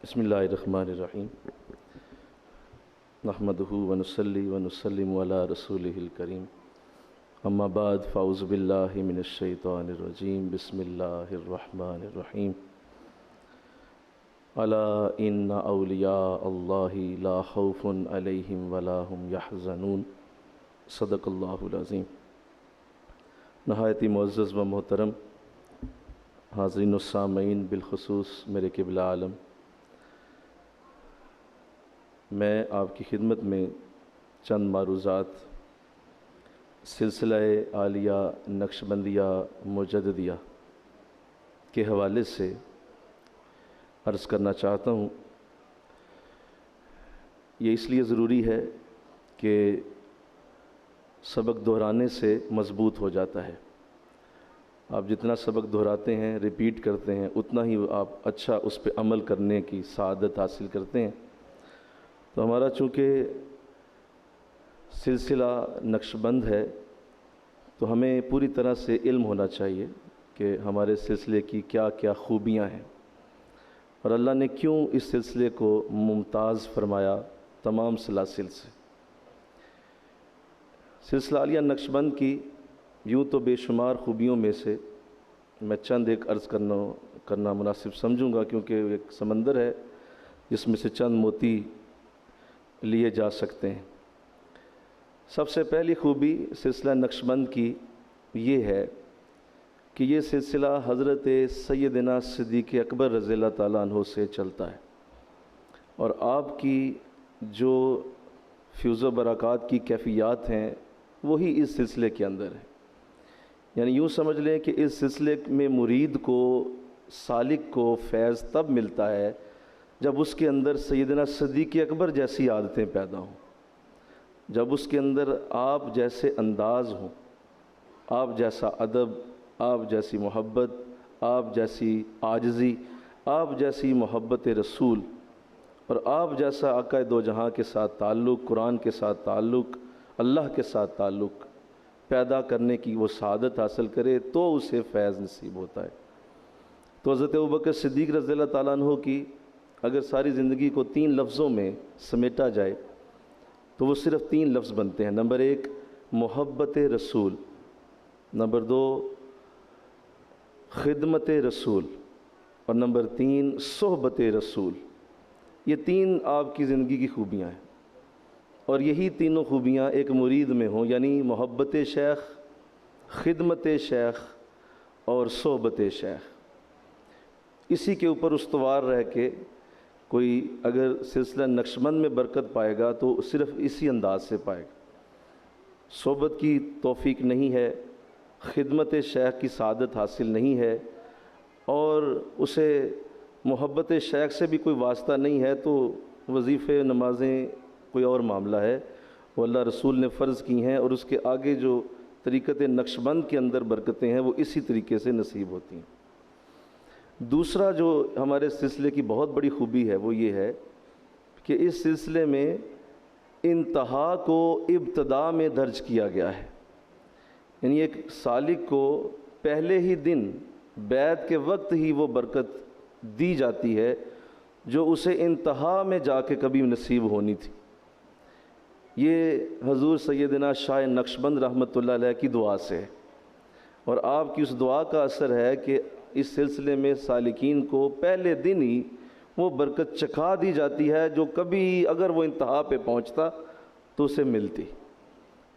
بسم اللہ الرحمن الرحیم نحمدہ ونصلی ونسلم علی رسولہ الکریم اما بعد فاعوذ باللہ من الشیطان الرجیم بسم اللہ الرحمن الرحیم الا ان اولیاء اللہ لا خوف علیہم ولا هم یحزنون صدق اللہ العظیم۔ نہایت ہی معزز و محترم حاضرین و سامعین، بالخصوص میرے قبلہ عالم، میں آپ کی خدمت میں چند معروضات سلسلہ عالیہ نقشبندیہ مجددیہ کے حوالے سے عرض کرنا چاہتا ہوں۔ یہ اس لیے ضروری ہے کہ سبق دہرانے سے مضبوط ہو جاتا ہے۔ آپ جتنا سبق دہراتے ہیں، ریپیٹ کرتے ہیں، اتنا ہی آپ اچھا اس پہ عمل کرنے کی سعادت حاصل کرتے ہیں۔ تو ہمارا چونکہ سلسلہ نقشبند ہے تو ہمیں پوری طرح سے علم ہونا چاہیے کہ ہمارے سلسلے کی کیا کیا خوبیاں ہیں اور اللہ نے کیوں اس سلسلے کو ممتاز فرمایا تمام سلاسل سے۔ سلسلہ عالیہ نقشبند کی یوں تو بے شمار خوبیوں میں سے میں چند ایک عرض کرنا مناسب سمجھوں گا، کیونکہ ایک سمندر ہے جس میں سے چند موتی لیے جا سکتے ہیں۔ سب سے پہلی خوبی سلسلہ نقشبند کی یہ ہے کہ یہ سلسلہ حضرت سیدنا صدیق اکبر رضی اللہ تعالیٰ عنہ سے چلتا ہے، اور آپ کی جو فیوز و برکات کی کیفیات ہیں وہی اس سلسلے کے اندر ہے۔ یعنی یوں سمجھ لیں کہ اس سلسلے میں مرید کو، سالک کو فیض تب ملتا ہے جب اس کے اندر سیدنا صدیق اکبر جیسی عادتیں پیدا ہوں، جب اس کے اندر آپ جیسے انداز ہوں، آپ جیسا ادب، آپ جیسی محبت، آپ جیسی عاجزی، آپ جیسی محبت رسول اور آپ جیسا آقا دو جہاں کے ساتھ تعلق، قرآن کے ساتھ تعلق، اللہ کے ساتھ تعلق پیدا کرنے کی وہ سعادت حاصل کرے تو اسے فیض نصیب ہوتا ہے۔ تو حضرت ابوبکر صدیق رضی اللہ تعالیٰ عنہ کی اگر ساری زندگی کو 3 لفظوں میں سمیٹا جائے تو وہ صرف 3 لفظ بنتے ہیں۔ نمبر 1 محبت رسول، نمبر 2 خدمت رسول، اور نمبر 3 صحبت رسول۔ یہ 3 آپ کی زندگی کی خوبیاں ہیں، اور یہی تینوں خوبیاں ایک مرید میں ہوں، یعنی محبت شیخ، خدمت شیخ اور صحبت شیخ۔ اسی کے اوپر استوار رہ کے کوئی اگر سلسلہ نقشبند میں برکت پائے گا تو صرف اسی انداز سے پائے گا۔ صحبت کی توفیق نہیں ہے، خدمت شیخ کی سعادت حاصل نہیں ہے، اور اسے محبت شیخ سے بھی کوئی واسطہ نہیں ہے، تو وظیفے، نمازیں کوئی اور معاملہ ہے، وہ اللہ رسول نے فرض کی ہیں، اور اس کے آگے جو طریقت نقشبند کے اندر برکتیں ہیں وہ اسی طریقے سے نصیب ہوتی ہیں۔ دوسرا جو ہمارے سلسلے کی بہت بڑی خوبی ہے وہ یہ ہے کہ اس سلسلے میں انتہا کو ابتدا میں درج کیا گیا ہے۔ یعنی ایک سالک کو پہلے ہی دن بیعت کے وقت ہی وہ برکت دی جاتی ہے جو اسے انتہا میں جا کے کبھی نصیب ہونی تھی۔ یہ حضور سیدنا شاہ نقشبند رحمۃ اللہ علیہ کی دعا سے ہے، اور آپ کی اس دعا کا اثر ہے کہ اس سلسلے میں سالکین کو پہلے دن ہی وہ برکت چکھا دی جاتی ہے جو کبھی اگر وہ انتہا پہ پہنچتا تو اسے ملتی۔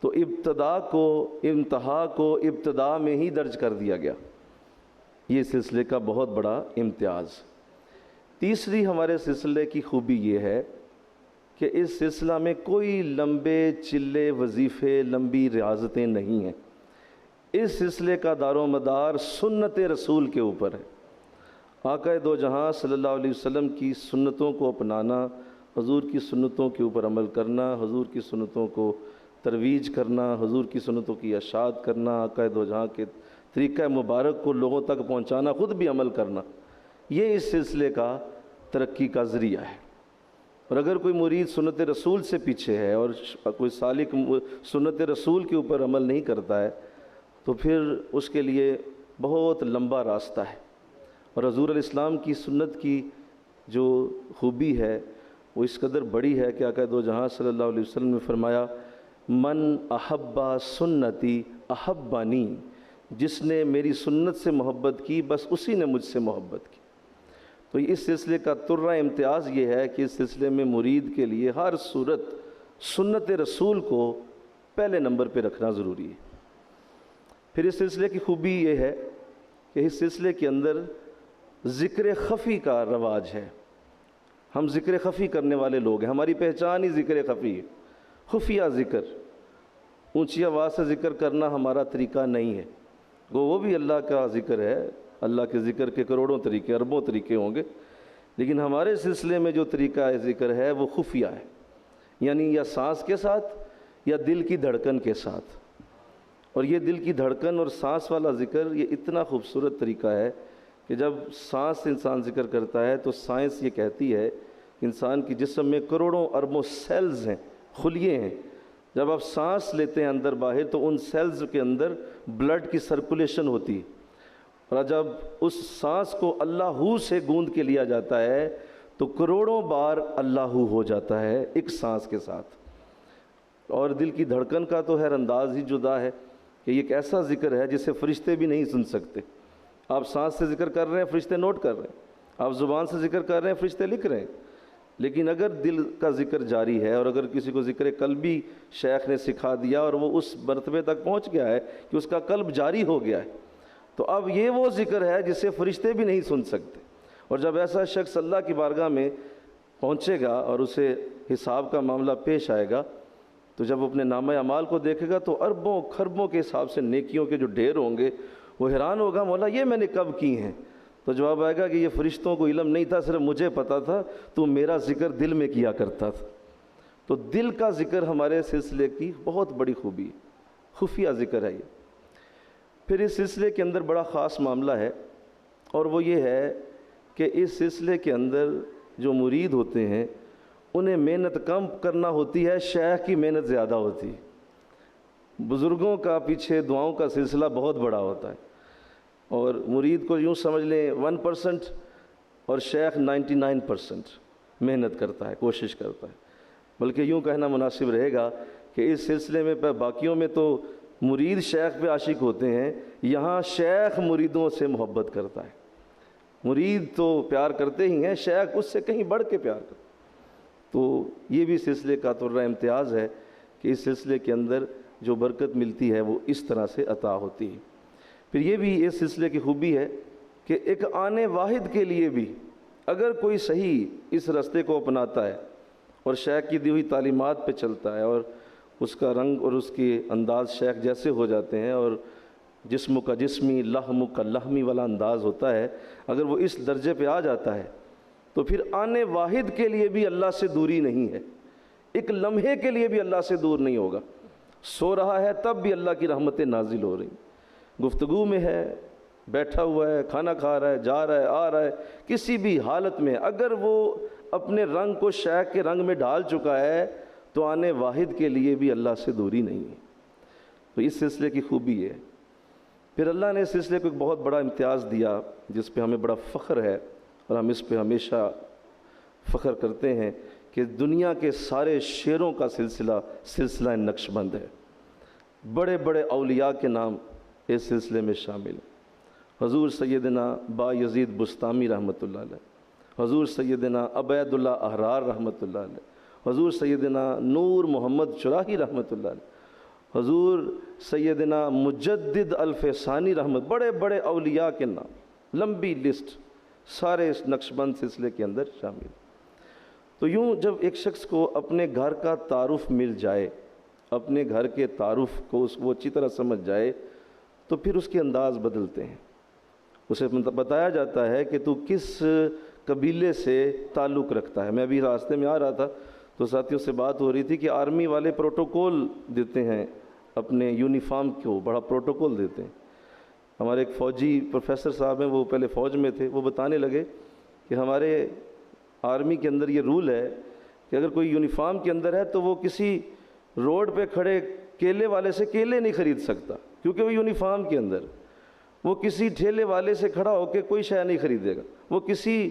تو ابتدا کو، انتہا کو ابتدا میں ہی درج کر دیا گیا، یہ سلسلے کا بہت بڑا امتیاز۔ تیسری ہمارے سلسلے کی خوبی یہ ہے کہ اس سلسلہ میں کوئی لمبے چلے وظیفے، لمبی ریاضتیں نہیں ہیں۔ اس سلسلے کا دار و مدار سنت رسول کے اوپر ہے۔ آقا دو جہاں صلی اللہ علیہ وسلم کی سنتوں کو اپنانا، حضور کی سنتوں کے اوپر عمل کرنا، حضور کی سنتوں کو ترویج کرنا، حضور کی سنتوں کی اشاعت کرنا، آقا دو جہاں کے طریقہ مبارک کو لوگوں تک پہنچانا، خود بھی عمل کرنا، یہ اس سلسلے کا ترقی کا ذریعہ ہے۔ اور اگر کوئی مرید سنت رسول سے پیچھے ہے اور کوئی سالک سنت رسول کے اوپر عمل نہیں کرتا ہے تو پھر اس کے لیے بہت لمبا راستہ ہے۔ اور حضور علیہ السلام کی سنت کی جو خوبی ہے وہ اس قدر بڑی ہے کہ آقا دو جہاں صلی اللہ علیہ وسلم نے فرمایا من احبا سنتی احبانی، جس نے میری سنت سے محبت کی بس اسی نے مجھ سے محبت کی۔ تو اس سلسلے کا ترہ امتیاز یہ ہے کہ اس سلسلے میں مرید کے لیے ہر صورت سنت رسول کو پہلے نمبر پہ رکھنا ضروری ہے۔ پھر اس سلسلے کی خوبی یہ ہے کہ اس سلسلے کے اندر ذکر خفی کا رواج ہے۔ ہم ذکر خفی کرنے والے لوگ ہیں، ہماری پہچان ہی ذکر خفی ہے، خفیہ ذکر، اونچی آواز سے ذکر کرنا ہمارا طریقہ نہیں ہے۔ وہ بھی اللہ کا ذکر ہے، اللہ کے ذکر کے کروڑوں طریقے، اربوں طریقے ہوں گے، لیکن ہمارے سلسلے میں جو طریقہ ذکر ہے وہ خفیہ ہے، یعنی یا سانس کے ساتھ یا دل کی دھڑکن کے ساتھ۔ اور یہ دل کی دھڑکن اور سانس والا ذکر یہ اتنا خوبصورت طریقہ ہے کہ جب سانس سے انسان ذکر کرتا ہے تو سائنس یہ کہتی ہے کہ انسان کی جسم میں کروڑوں اربوں سیلز ہیں، خلیے ہیں۔ جب آپ سانس لیتے ہیں اندر باہر تو ان سیلز کے اندر بلڈ کی سرکولیشن ہوتی ہے، اور جب اس سانس کو اللہ ہو سے گوند کے لیا جاتا ہے تو کروڑوں بار اللہ ہو جاتا ہے ایک سانس کے ساتھ۔ اور دل کی دھڑکن کا تو خیر انداز ہی جدا ہے کہ یہ ایک ایسا ذکر ہے جسے فرشتے بھی نہیں سن سکتے۔ آپ سانس سے ذکر کر رہے ہیں، فرشتے نوٹ کر رہے ہیں، آپ زبان سے ذکر کر رہے ہیں، فرشتے لکھ رہے ہیں، لیکن اگر دل کا ذکر جاری ہے اور اگر کسی کو ذکر قلبی شیخ نے سکھا دیا اور وہ اس مرتبے تک پہنچ گیا ہے کہ اس کا قلب جاری ہو گیا ہے، تو اب یہ وہ ذکر ہے جسے فرشتے بھی نہیں سن سکتے۔ اور جب ایسا شخص اللہ کی بارگاہ میں پہنچے گا اور اسے حساب کا معاملہ پیش آئے گا تو جب اپنے نامہ اعمال کو دیکھے گا تو اربوں کھربوں کے حساب سے نیکیوں کے جو ڈھیر ہوں گے، وہ حیران ہوگا مولا یہ میں نے کب کی ہیں؟ تو جواب آئے گا کہ یہ فرشتوں کو علم نہیں تھا، صرف مجھے پتا تھا، تو میرا ذکر دل میں کیا کرتا تھا۔ تو دل کا ذکر ہمارے سلسلے کی بہت بڑی خوبی ہے، خفیہ ذکر ہے یہ۔ پھر اس سلسلے کے اندر بڑا خاص معاملہ ہے، اور وہ یہ ہے کہ اس سلسلے کے اندر جو مرید ہوتے ہیں انہیں محنت کم کرنا ہوتی ہے، شیخ کی محنت زیادہ ہوتی ہے۔ بزرگوں کا پیچھے دعاؤں کا سلسلہ بہت بڑا ہوتا ہے، اور مرید کو یوں سمجھ لیں 1% اور شیخ 99% محنت کرتا ہے، کوشش کرتا ہے۔ بلکہ یوں کہنا مناسب رہے گا کہ اس سلسلے میں باقیوں میں تو مرید شیخ پہ عاشق ہوتے ہیں، یہاں شیخ مریدوں سے محبت کرتا ہے۔ مرید تو پیار کرتے ہی ہیں، شیخ اس سے کہیں بڑھ کے پیار کرتا ہے۔ تو یہ بھی سلسلے کا ترہ امتیاز ہے کہ اس سلسلے کے اندر جو برکت ملتی ہے وہ اس طرح سے عطا ہوتی ہے۔ پھر یہ بھی اس سلسلے کی خوبی ہے کہ ایک آنے واحد کے لیے بھی اگر کوئی صحیح اس راستے کو اپناتا ہے اور شیخ کی دی ہوئی تعلیمات پہ چلتا ہے اور اس کا رنگ اور اس کے انداز شیخ جیسے ہو جاتے ہیں اور جسم کا جسمی، لحم کا لحمی والا انداز ہوتا ہے، اگر وہ اس درجے پہ آ جاتا ہے تو پھر آنے واحد کے لیے بھی اللہ سے دوری نہیں ہے، ایک لمحے کے لیے بھی اللہ سے دور نہیں ہوگا۔ سو رہا ہے تب بھی اللہ کی رحمتیں نازل ہو رہی، گفتگو میں ہے، بیٹھا ہوا ہے، کھانا کھا رہا ہے، جا رہا ہے، آ رہا ہے، کسی بھی حالت میں اگر وہ اپنے رنگ کو شیخ کے رنگ میں ڈال چکا ہے تو آنے واحد کے لیے بھی اللہ سے دوری نہیں ہے۔ تو اس سلسلے کی خوبی ہے۔ پھر اللہ نے اس سلسلے کو ایک بہت بڑا امتیاز دیا جس پہ ہمیں بڑا فخر ہے، اور ہم اس پہ ہمیشہ فخر کرتے ہیں کہ دنیا کے سارے شیروں کا سلسلہ نقش بند ہے۔ بڑے بڑے اولیاء کے نام اس سلسلے میں شامل ہیں۔ حضور سیدنا با یزید بستامی رحمۃ اللہ علیہ، حضور سیدنا عبید اللہ احرار رحمۃ اللہ علیہ، حضور سیدنا نور محمد شراحی رحمۃ اللہ علیہ، حضور سیدنا مجدد الفسانی رحمت، بڑے بڑے اولیاء کے نام، لمبی لسٹ، سارے اس نقش بند سلسلے کے اندر شامل۔ تو یوں جب ایک شخص کو اپنے گھر کا تعارف مل جائے، اپنے گھر کے تعارف کو وہ اچھی طرح سمجھ جائے تو پھر اس کے انداز بدلتے ہیں۔ اسے بتایا جاتا ہے کہ تو کس قبیلے سے تعلق رکھتا ہے۔ میں ابھی راستے میں آ رہا تھا تو ساتھیوں سے بات ہو رہی تھی کہ آرمی والے پروٹوکول دیتے ہیں اپنے یونیفارم کو، بڑا پروٹوکول دیتے ہیں۔ ہمارے ایک فوجی پروفیسر صاحب ہیں، وہ پہلے فوج میں تھے، وہ بتانے لگے کہ ہمارے آرمی کے اندر یہ رول ہے کہ اگر کوئی یونیفارم کے اندر ہے تو وہ کسی روڈ پہ کھڑے کیلے والے سے کیلے نہیں خرید سکتا، کیونکہ وہ یونیفارم کے اندر۔ وہ کسی ٹھیلے والے سے کھڑا ہو کے کوئی شے نہیں خریدے گا، وہ کسی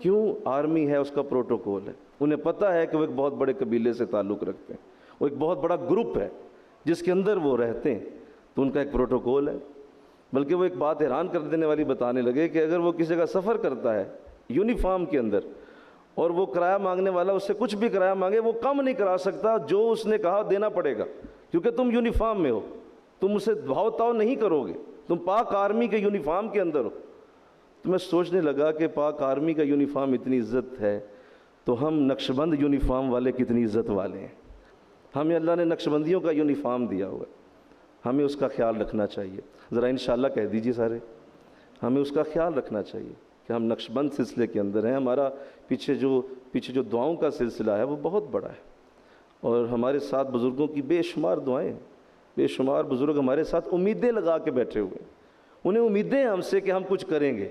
کیوں؟ آرمی ہے، اس کا پروٹوکول ہے. انہیں پتہ ہے کہ وہ ایک بہت بڑے قبیلے سے تعلق رکھتے ہیں، وہ ایک بہت بڑا گروپ ہے جس کے اندر وہ رہتے ہیں، تو ان کا ایک پروٹوکول ہے. بلکہ وہ ایک بات حیران کر دینے والی بتانے لگے کہ اگر وہ کسی جگہ سفر کرتا ہے یونیفارم کے اندر اور وہ کرایہ مانگنے والا اس سے کچھ بھی کرایہ مانگے، وہ کم نہیں کرا سکتا، جو اس نے کہا دینا پڑے گا، کیونکہ تم یونیفارم میں ہو، تم اسے بھاؤ تاؤ نہیں کرو گے، تم پاک آرمی کے یونیفارم کے اندر ہو. تو میں سوچنے لگا کہ پاک آرمی کا یونیفارم اتنی عزت ہے تو ہم نقشبند یونیفارم والے کتنی عزت والے ہیں. ہمیں اللہ نے نقشبندیوں کا یونیفارم دیا ہوا ہے، ہمیں اس کا خیال رکھنا چاہیے. ذرا انشاءاللہ کہہ دیجیے سارے، ہمیں اس کا خیال رکھنا چاہیے کہ ہم نقشبند سلسلے کے اندر ہیں. ہمارا پیچھے جو دعاؤں کا سلسلہ ہے وہ بہت بڑا ہے، اور ہمارے ساتھ بزرگوں کی بے شمار دعائیں ہیں. بے شمار بزرگ ہمارے ساتھ امیدیں لگا کے بیٹھے ہوئے ہیں، انہیں امیدیں ہیں ہم سے کہ ہم کچھ کریں گے.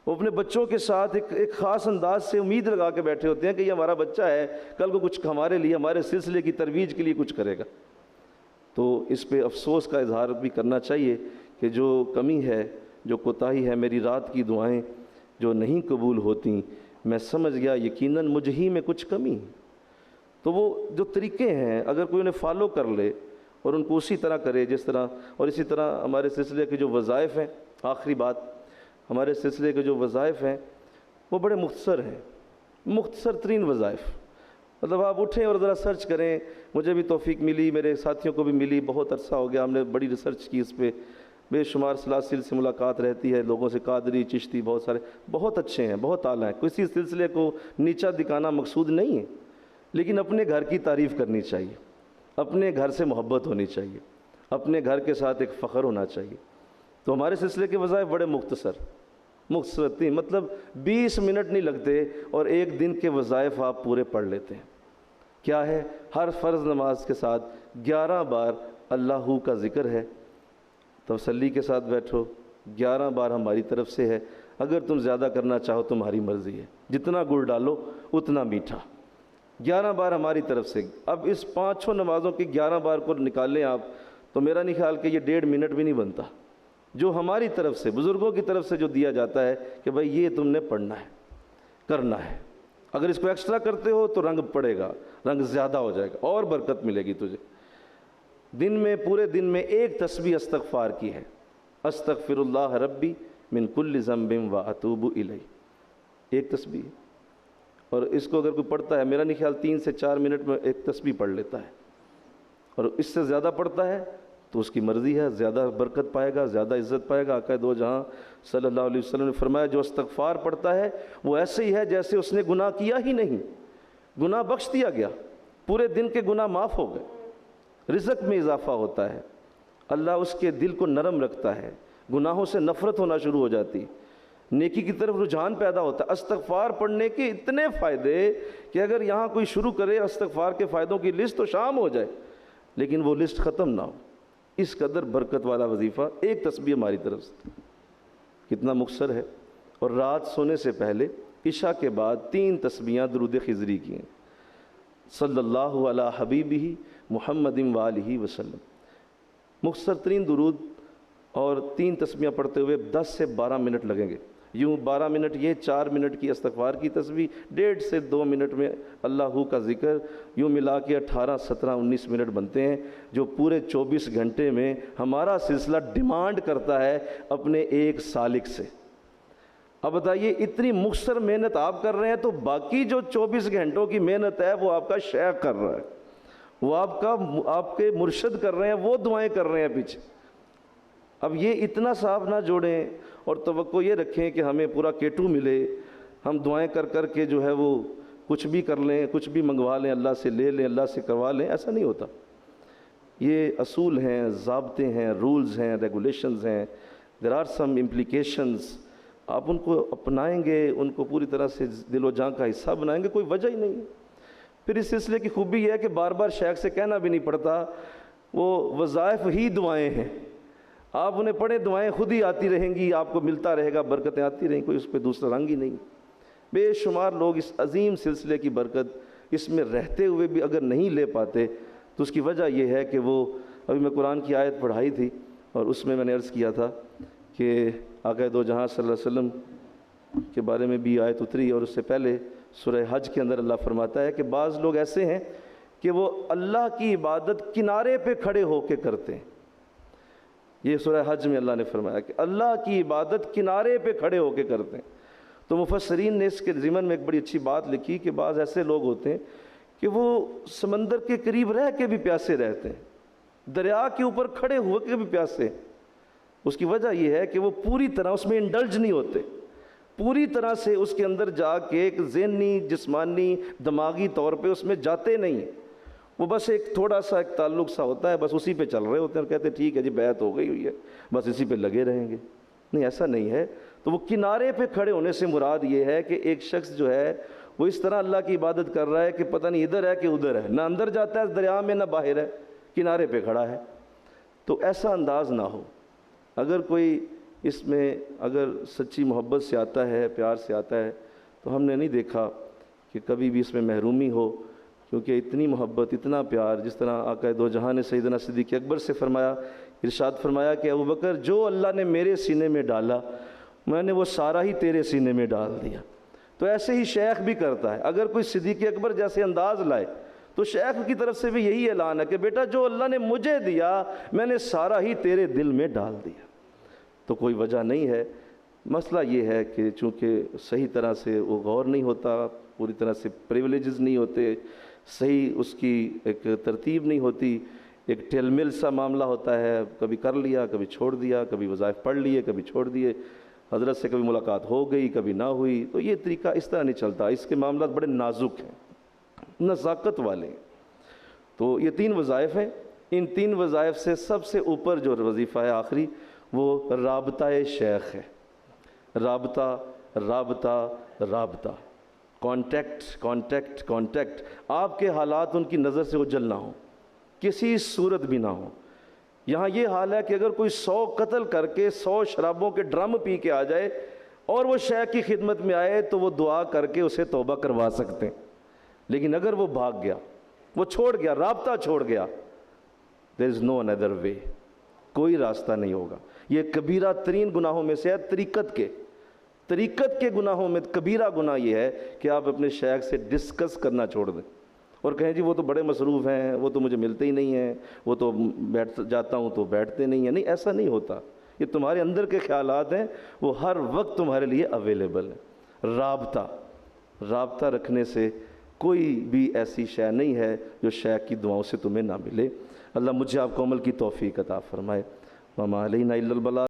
وہ اپنے بچوں کے ساتھ ایک خاص انداز سے امید لگا کے بیٹھے ہوتے ہیں کہ یہ ہمارا بچہ ہے، کل کو کچھ ہمارے لیے، ہمارے سلسلے کی ترویج کے لیے کچھ کرے گا. تو اس پہ افسوس کا اظہار بھی کرنا چاہیے کہ جو کمی ہے، جو کوتاہی ہے، میری رات کی دعائیں جو نہیں قبول ہوتیں، میں سمجھ گیا یقیناً مجھ ہی میں کچھ کمی ہے. تو وہ جو طریقے ہیں اگر کوئی انہیں فالو کر لے اور ان کو اسی طرح کرے جس طرح، اور اسی طرح ہمارے سلسلے کے جو وظائف ہیں، آخری بات، ہمارے سلسلے کے جو وظائف ہیں وہ بڑے مختصر ہیں، مختصر ترین وظائف. مطلب آپ اٹھیں اور ذرا سرچ کریں. مجھے بھی توفیق ملی، میرے ساتھیوں کو بھی ملی، بہت عرصہ ہو گیا ہم نے بڑی ریسرچ کی اس پہ، بے شمار سلاسل سے ملاقات رہتی ہے لوگوں سے، قادری، چشتی، بہت سارے بہت اچھے ہیں، بہت اعلیٰ ہیں. کسی سلسلے کو نیچا دکھانا مقصود نہیں ہے، لیکن اپنے گھر کی تعریف کرنی چاہیے، اپنے گھر سے محبت ہونی چاہیے، اپنے گھر کے ساتھ ایک فخر ہونا چاہیے. تو ہمارے سلسلے کے وظائف بڑے مختصر تھیں، مطلب 20 منٹ نہیں لگتے اور ایک دن کے وظائف آپ پورے پڑھ لیتے ہیں. کیا ہے؟ ہر فرض نماز کے ساتھ 11 بار اللہ کا ذکر ہے، تسلی کے ساتھ بیٹھو. 11 بار ہماری طرف سے ہے، اگر تم زیادہ کرنا چاہو تمہاری مرضی ہے، جتنا گڑ ڈالو اتنا میٹھا. 11 بار ہماری طرف سے. اب اس 5 نمازوں کی 11 بار کو نکالیں آپ تو میرا نہیں خیال کہ یہ 1.5 منٹ بھی نہیں بنتا. جو ہماری طرف سے، بزرگوں کی طرف سے جو دیا جاتا ہے کہ بھائی یہ تم نے پڑھنا ہے، کرنا ہے. اگر اس کو ایکسٹرا کرتے ہو تو رنگ پڑے گا، رنگ زیادہ ہو جائے گا اور برکت ملے گی تجھے. دن میں، پورے دن میں ایک تسبیح استغفار کی ہے، استغفر اللہ ربی من کل ذنب و اتوب الیہ، ایک تسبیح. اور اس کو اگر کوئی پڑھتا ہے، میرا نہیں خیال 3 سے 4 منٹ میں ایک تسبیح پڑھ لیتا ہے، اور اس سے زیادہ پڑھتا ہے تو اس کی مرضی ہے، زیادہ برکت پائے گا، زیادہ عزت پائے گا. آقا دو جہاں صلی اللہ علیہ وسلم نے فرمایا جو استغفار پڑھتا ہے وہ ایسے ہی ہے جیسے اس نے گناہ کیا ہی نہیں، گناہ بخش دیا گیا، پورے دن کے گناہ معاف ہو گئے، رزق میں اضافہ ہوتا ہے، اللہ اس کے دل کو نرم رکھتا ہے، گناہوں سے نفرت ہونا شروع ہو جاتی، نیکی کی طرف رجحان پیدا ہوتا ہے. استغفار پڑھنے کے اتنے فائدے کہ اگر یہاں کوئی شروع کرے استغفار کے فائدوں کی لسٹ تو شام ہو جائے، لیکن وہ لسٹ ختم نہ ہو. اس قدر برکت والا وظیفہ ایک تسبیح ہماری طرف سے، کتنا مختصر ہے. اور رات سونے سے پہلے عشاء کے بعد 3 تسبیحاں درود خضری کی ہیں، صلی اللہ علی حبیبہ محمد وآلہ وسلم. مختصر ترین درود اور 3 تسبیحاں پڑھتے ہوئے 10 سے 12 منٹ لگیں گے. یوں 12 منٹ یہ، 4 منٹ کی استغفار کی تسبیح، 1.5 سے 2 منٹ میں اللہ کا ذکر، یوں ملا کے 18، 17، 19 منٹ بنتے ہیں، جو پورے 24 گھنٹے میں ہمارا سلسلہ ڈیمانڈ کرتا ہے اپنے ایک سالک سے. اب بتائیے اتنی مختصر محنت آپ کر رہے ہیں تو باقی جو 24 گھنٹوں کی محنت ہے وہ آپ کا شیخ کر رہا ہے، وہ آپ کے مرشد کر رہے ہیں، وہ دعائیں کر رہے ہیں پیچھے. اب یہ اتنا صاحب نہ جوڑیں اور توقع یہ رکھیں کہ ہمیں پورا کیٹو ملے، ہم دعائیں کر کر کے جو ہے وہ کچھ بھی کر لیں، کچھ بھی منگوا لیں، اللہ سے لے لیں، اللہ سے کروا لیں. ایسا نہیں ہوتا. یہ اصول ہیں، ضابطے ہیں، رولز ہیں، ریگولیشنز ہیں. There are some implications. آپ ان کو اپنائیں گے، ان کو پوری طرح سے دل و جان کا حصہ بنائیں گے، کوئی وجہ ہی نہیں. پھر اس سلسلے کی خوبی یہ ہے کہ بار بار شیخ سے کہنا بھی نہیں پڑتا، وہ وظائف ہی دعائیں ہیں. آپ انہیں پڑھیں، دعائیں خود ہی آتی رہیں گی، آپ کو ملتا رہے گا، برکتیں آتی رہیں گی، کوئی اس پہ دوسرا رنگ ہی نہیں. بے شمار لوگ اس عظیم سلسلے کی برکت اس میں رہتے ہوئے بھی اگر نہیں لے پاتے تو اس کی وجہ یہ ہے کہ وہ، ابھی میں قرآن کی آیت پڑھائی تھی اور اس میں نے عرض کیا تھا کہ آقا دو جہاں صلی اللہ علیہ وسلم کے بارے میں بھی آیت اتری، اور اس سے پہلے سورہ حج کے اندر اللہ فرماتا ہے کہ بعض لوگ ایسے ہیں کہ وہ اللہ کی عبادت کنارے پہ کھڑے ہو کے کرتے ہیں۔ یہ سورہ حج میں اللہ نے فرمایا کہ اللہ کی عبادت کنارے پہ کھڑے ہو کے کرتے ہیں۔ تو مفسرین نے اس کے ضمن میں ایک بڑی اچھی بات لکھی کہ بعض ایسے لوگ ہوتے ہیں کہ وہ سمندر کے قریب رہ کے بھی پیاسے رہتے ہیں، دریا کے اوپر کھڑے ہوئے کے بھی پیاسے۔ اس کی وجہ یہ ہے کہ وہ پوری طرح اس میں انڈلج نہیں ہوتے، پوری طرح سے اس کے اندر جا کے ایک ذہنی، جسمانی، دماغی طور پہ اس میں جاتے نہیں ہیں۔ وہ بس ایک تھوڑا سا ایک تعلق سا ہوتا ہے، بس اسی پہ چل رہے ہوتے ہیں اور کہتے ہیں ٹھیک ہے جی بیعت ہو گئی ہوئی ہے، بس اسی پہ لگے رہیں گے۔ نہیں، ایسا نہیں ہے۔ تو وہ کنارے پہ کھڑے ہونے سے مراد یہ ہے کہ ایک شخص جو ہے وہ اس طرح اللہ کی عبادت کر رہا ہے کہ پتہ نہیں ادھر ہے کہ ادھر ہے، نہ اندر جاتا ہے دریا میں نہ باہر ہے، کنارے پہ کھڑا ہے۔ تو ایسا انداز نہ ہو۔ اگر کوئی اس میں اگر سچی محبت سے آتا ہے، پیار سے آتا ہے، تو ہم نے نہیں دیکھا کہ کبھی بھی اس میں محرومی ہو، کیونکہ اتنی محبت، اتنا پیار، جس طرح آقا دو جہاں نے سیدنا صدیق اکبر سے فرمایا، ارشاد فرمایا کہ ابوبکر جو اللہ نے میرے سینے میں ڈالا میں نے وہ سارا ہی تیرے سینے میں ڈال دیا۔ تو ایسے ہی شیخ بھی کرتا ہے، اگر کوئی صدیق اکبر جیسے انداز لائے تو شیخ کی طرف سے بھی یہی اعلان ہے کہ بیٹا جو اللہ نے مجھے دیا میں نے سارا ہی تیرے دل میں ڈال دیا۔ تو کوئی وجہ نہیں ہے۔ مسئلہ یہ ہے کہ چونکہ صحیح طرح سے وہ غور نہیں ہوتا، پوری طرح سے پریولیجز نہیں ہوتے، صحیح اس کی ایک ترتیب نہیں ہوتی، ایک ٹیل مل سا معاملہ ہوتا ہے، کبھی کر لیا کبھی چھوڑ دیا، کبھی وظائف پڑھ لیے کبھی چھوڑ دیے، حضرت سے کبھی ملاقات ہو گئی کبھی نہ ہوئی۔ تو یہ طریقہ اس طرح نہیں چلتا، اس کے معاملات بڑے نازک ہیں، نزاکت والے ہیں۔ تو یہ 3 وظائف ہیں، ان 3 وظائف سے سب سے اوپر جو وظیفہ ہے آخری وہ رابطہ شیخ ہے۔ رابطہ رابطہ رابطہ، کانٹیکٹ کانٹیکٹ کانٹیکٹ۔ آپ کے حالات ان کی نظر سے اوجھل نہ ہوں، کسی صورت بھی نہ ہوں۔ یہاں یہ حال ہے کہ اگر کوئی 100 قتل کر کے 100 شرابوں کے ڈرم پی کے آ جائے اور وہ شیخ کی خدمت میں آئے تو وہ دعا کر کے اسے توبہ کروا سکتے ہیں، لیکن اگر وہ بھاگ گیا، وہ چھوڑ گیا، رابطہ چھوڑ گیا، there is no another way، کوئی راستہ نہیں ہوگا۔ یہ کبیرہ ترین گناہوں میں سے ہے۔ طریقت کے گناہوں میں کبیرہ گناہ یہ ہے کہ آپ اپنے شیخ سے ڈسکس کرنا چھوڑ دیں اور کہیں جی وہ تو بڑے مصروف ہیں، وہ تو مجھے ملتے ہی نہیں ہیں، وہ تو بیٹھ جاتا ہوں تو بیٹھتے نہیں ہیں۔ نہیں، ایسا نہیں ہوتا۔ یہ تمہارے اندر کے خیالات ہیں، وہ ہر وقت تمہارے لیے اویلیبل ہیں۔ رابطہ رکھنے سے کوئی بھی ایسی شے نہیں ہے جو شیخ کی دعاؤں سے تمہیں نہ ملے۔ اللہ مجھے آپ کو عمل کی توفیق عطا فرمائے۔ وما علینا الا البلاغ۔